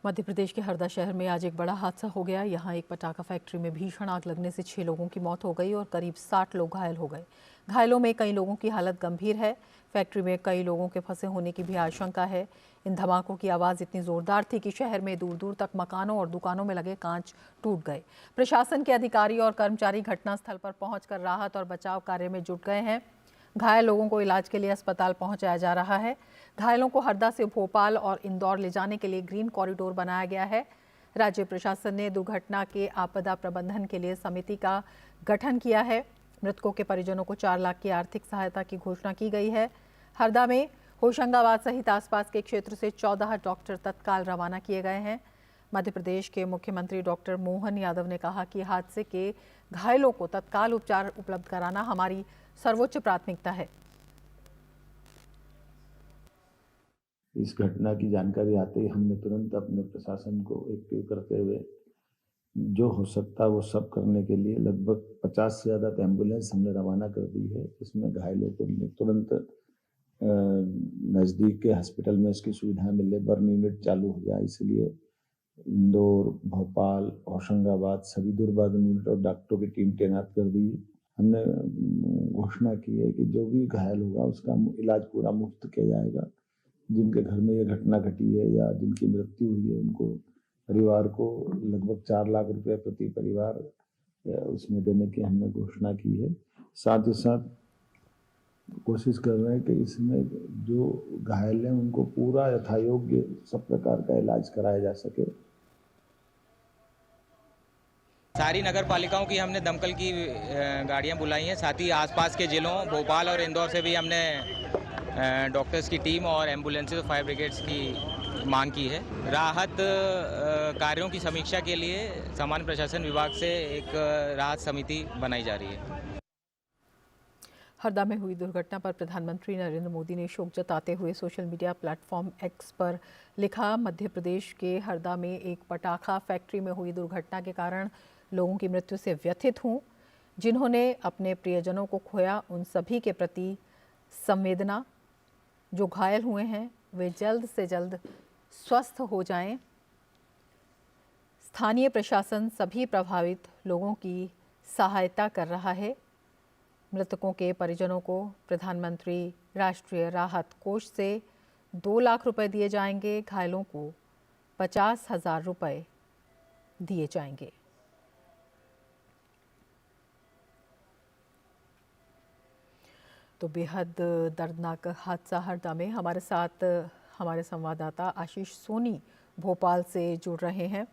मध्य प्रदेश के हरदा शहर में आज एक बड़ा हादसा हो गया। यहाँ एक पटाखा फैक्ट्री में भीषण आग लगने से 6 लोगों की मौत हो गई और करीब 60 लोग घायल हो गए। घायलों में कई लोगों की हालत गंभीर है। फैक्ट्री में कई लोगों के फंसे होने की भी आशंका है। इन धमाकों की आवाज़ इतनी जोरदार थी कि शहर में दूर दूर तक मकानों और दुकानों में लगे कांच टूट गए। प्रशासन के अधिकारी और कर्मचारी घटनास्थल पर पहुंचकर राहत और बचाव कार्य में जुट गए हैं। घायल लोगों को इलाज के लिए अस्पताल पहुंचाया जा रहा है। घायलों को हरदा से भोपाल और इंदौर ले जाने के लिए ग्रीन कॉरिडोर बनाया गया है। राज्य प्रशासन ने दुर्घटना के आपदा प्रबंधन के लिए समिति का गठन किया है। मृतकों के परिजनों को 4 लाख की आर्थिक सहायता की घोषणा की गई है। हरदा में होशंगाबाद सहित आसपास के क्षेत्र से 14 डॉक्टर तत्काल रवाना किए गए हैं। मध्य प्रदेश के मुख्यमंत्री डॉक्टर मोहन यादव ने कहा कि हादसे के घायलों को तत्काल उपचार उपलब्ध कराना हमारी सर्वोच्च प्राथमिकता है। इस घटना की जानकारी आते ही हमने तुरंत अपने प्रशासन को एक्टिव करते हुए जो हो सकता है वो सब करने के लिए लगभग 50 से ज़्यादा एम्बुलेंस हमने रवाना कर दी है। इसमें घायलों को तुरंत नज़दीक के हॉस्पिटल में इसकी सुविधा मिले, बर्न यूनिट चालू हो जाए, इसलिए इंदौर, भोपाल, होशंगाबाद सभी दुर्बर्न यूनिट और डॉक्टरों की टीम तैनात कर दी। हमने घोषणा की है कि जो भी घायल होगा उसका इलाज पूरा मुफ्त किया जाएगा। जिनके घर में ये घटना घटी है या जिनकी मृत्यु हुई है उनको परिवार को लगभग 4 लाख रुपए प्रति परिवार उसमें देने की हमने घोषणा की है। साथ ही साथ कोशिश कर रहे हैं कि इसमें जो घायल हैं उनको पूरा यथायोग्य सब प्रकार का इलाज कराया जा सके। सारी नगर पालिकाओं की हमने दमकल की गाड़ियां बुलाई हैं। साथ ही आसपास के जिलों भोपाल और इंदौर से भी हमने डॉक्टर्स की टीम और एम्बुलेंसेज और फायर ब्रिगेड्स की मांग की है। राहत कार्यों की समीक्षा के लिए सामान्य प्रशासन विभाग से एक राहत समिति बनाई जा रही है। हरदा में हुई दुर्घटना पर प्रधानमंत्री नरेंद्र मोदी ने शोक जताते हुए सोशल मीडिया प्लेटफॉर्म एक्स पर लिखा, मध्य प्रदेश के हरदा में एक पटाखा फैक्ट्री में हुई दुर्घटना के कारण लोगों की मृत्यु से व्यथित हूँ। जिन्होंने अपने प्रियजनों को खोया उन सभी के प्रति संवेदना। जो घायल हुए हैं वे जल्द से जल्द स्वस्थ हो जाएं। स्थानीय प्रशासन सभी प्रभावित लोगों की सहायता कर रहा है। मृतकों के परिजनों को प्रधानमंत्री राष्ट्रीय राहत कोष से 2 लाख रुपए दिए जाएंगे। घायलों को 50,000 रुपए दिए जाएंगे। तो बेहद दर्दनाक हादसा हरदा में। हमारे साथ हमारे संवाददाता आशीष सोनी भोपाल से जुड़ रहे हैं।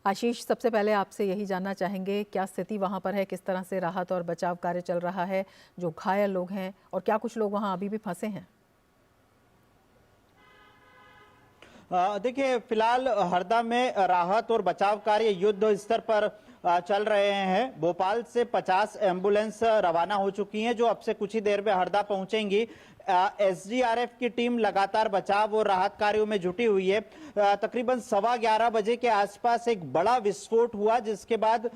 आशीष, सबसे पहले आपसे यही जानना चाहेंगे, क्या स्थिति वहां पर है, किस तरह से राहत और बचाव कार्य चल रहा है, जो घायल लोग हैं और क्या कुछ लोग वहां अभी भी फंसे हैं? देखिए, फिलहाल हरदा में राहत और बचाव कार्य युद्ध स्तर पर चल रहे हैं। भोपाल से 50 एम्बुलेंस रवाना हो चुकी हैं जो अब से कुछ ही देर में हरदा पहुंचेंगी। एसडीआरएफ की टीम लगातार बचाव और राहत कार्यों में जुटी हुई है। तकरीबन 11:15 बजे के आसपास एक बड़ा विस्फोट हुआ, जिसके बाद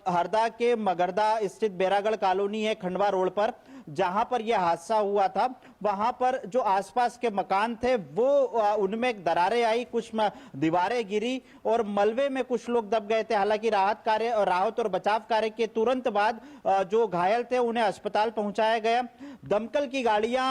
हरदा के मगरदा स्थित बेरागढ़ कॉलोनी है खंडवा रोड पर, जहां पर यह हादसा हुआ था, वहां पर जो आसपास के मकान थे वो उनमें दरारें आई, कुछ दीवारें गिरी और मलबे में कुछ लोग दब गए थे। हालांकि राहत और बचाव कार्य के तुरंत बाद जो घायल थे उन्हें अस्पताल पहुंचाया गया। दमकल की गाड़ियां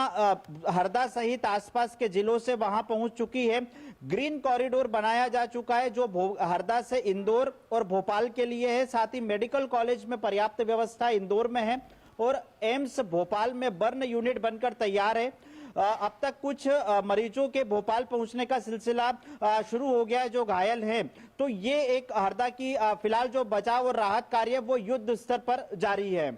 हरदा सहित आसपास के जिलों से वहां पहुंच चुकी है। ग्रीन कॉरिडोर बनाया जा चुका है जो हरदा से इंदौर और भोपाल के लिए है। साथ ही मेडिकल कॉलेज में पर्याप्त व्यवस्था इंदौर में है और एम्स भोपाल में बर्न यूनिट बनकर तैयार है। अब तक कुछ मरीजों के भोपाल पहुंचने का सिलसिला शुरू हो गया है जो घायल हैं। तो ये एक हरदा की फिलहाल जो बचाव और राहत कार्य वो युद्ध स्तर पर जारी है।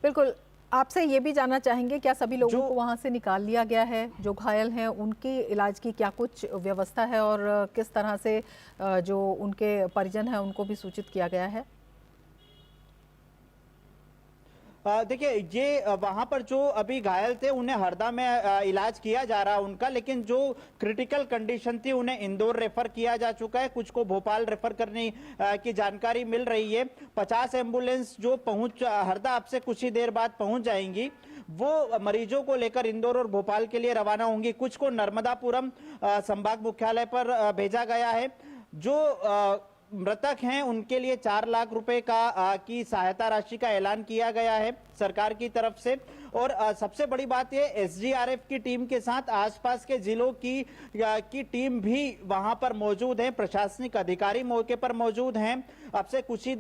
बिल्कुल, आपसे ये भी जानना चाहेंगे, क्या सभी लोगों को वहां से निकाल लिया गया है? जो घायल हैं उनकी इलाज की क्या कुछ व्यवस्था है और किस तरह से जो उनके परिजन हैं उनको भी सूचित किया गया है? देखिए, ये वहां पर जो अभी घायल थे उन्हें हरदा में इलाज किया जा रहा है उनका, लेकिन जो क्रिटिकल कंडीशन थी उन्हें इंदौर रेफर किया जा चुका है। कुछ को भोपाल रेफर करने की जानकारी मिल रही है। 50 एम्बुलेंस जो हरदा अब से कुछ ही देर बाद पहुंच जाएंगी, वो मरीजों को लेकर इंदौर और भोपाल के लिए रवाना होंगी। कुछ को नर्मदापुरम संभाग मुख्यालय पर भेजा गया है। जो मृतक हैं उनके लिए 4 लाख रुपए की सहायता राशि का ऐलान किया गया है सरकार की तरफ से। और सबसे बड़ी बात ये, एसडीआरएफ की टीम के साथ आसपास के जिलों की टीम भी वहां पर मौजूद है, प्रशासनिक अधिकारी मौके पर मौजूद हैं। अब से कुछ ही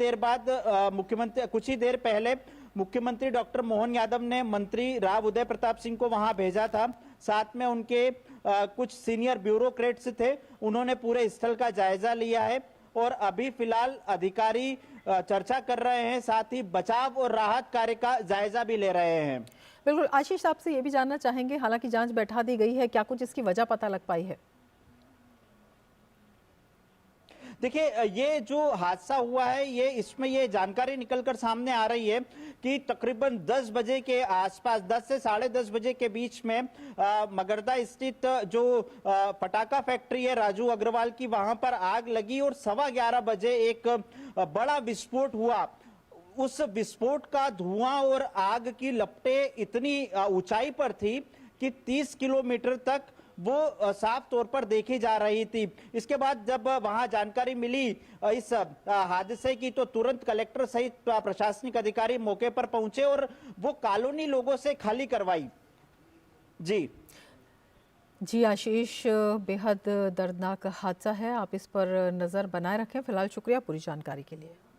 देर पहले मुख्यमंत्री डॉक्टर मोहन यादव ने मंत्री राव उदय प्रताप सिंह को वहां भेजा था। साथ में उनके कुछ सीनियर ब्यूरोक्रेट्स थे, उन्होंने पूरे स्थल का जायजा लिया है और अभी फिलहाल अधिकारी चर्चा कर रहे हैं, साथ ही बचाव और राहत कार्य का जायजा भी ले रहे हैं। बिल्कुल आशीष, आपसे ये भी जानना चाहेंगे, हालांकि जांच बैठा दी गई है, क्या कुछ इसकी वजह पता लग पाई है? देखिए, ये जो हादसा हुआ है इसमें ये जानकारी निकलकर सामने आ रही है कि तकरीबन 10 बजे के आसपास, 10 से 10:30 बजे के बीच में मगरदा स्थित जो पटाखा फैक्ट्री है राजू अग्रवाल की, वहां पर आग लगी और 11:15 बजे एक बड़ा विस्फोट हुआ। उस विस्फोट का धुआं और आग की लपटें इतनी ऊंचाई पर थी कि 30 किलोमीटर तक वो साफ तौर पर देखी जा रही थी। इसके बाद जब वहां जानकारी मिली इस हादसे की, तो तुरंत कलेक्टर सहित प्रशासनिक अधिकारी मौके पर पहुंचे और वो कॉलोनी लोगों से खाली करवाई। जी आशीष, बेहद दर्दनाक हादसा है, आप इस पर नज़र बनाए रखें। फिलहाल शुक्रिया पूरी जानकारी के लिए।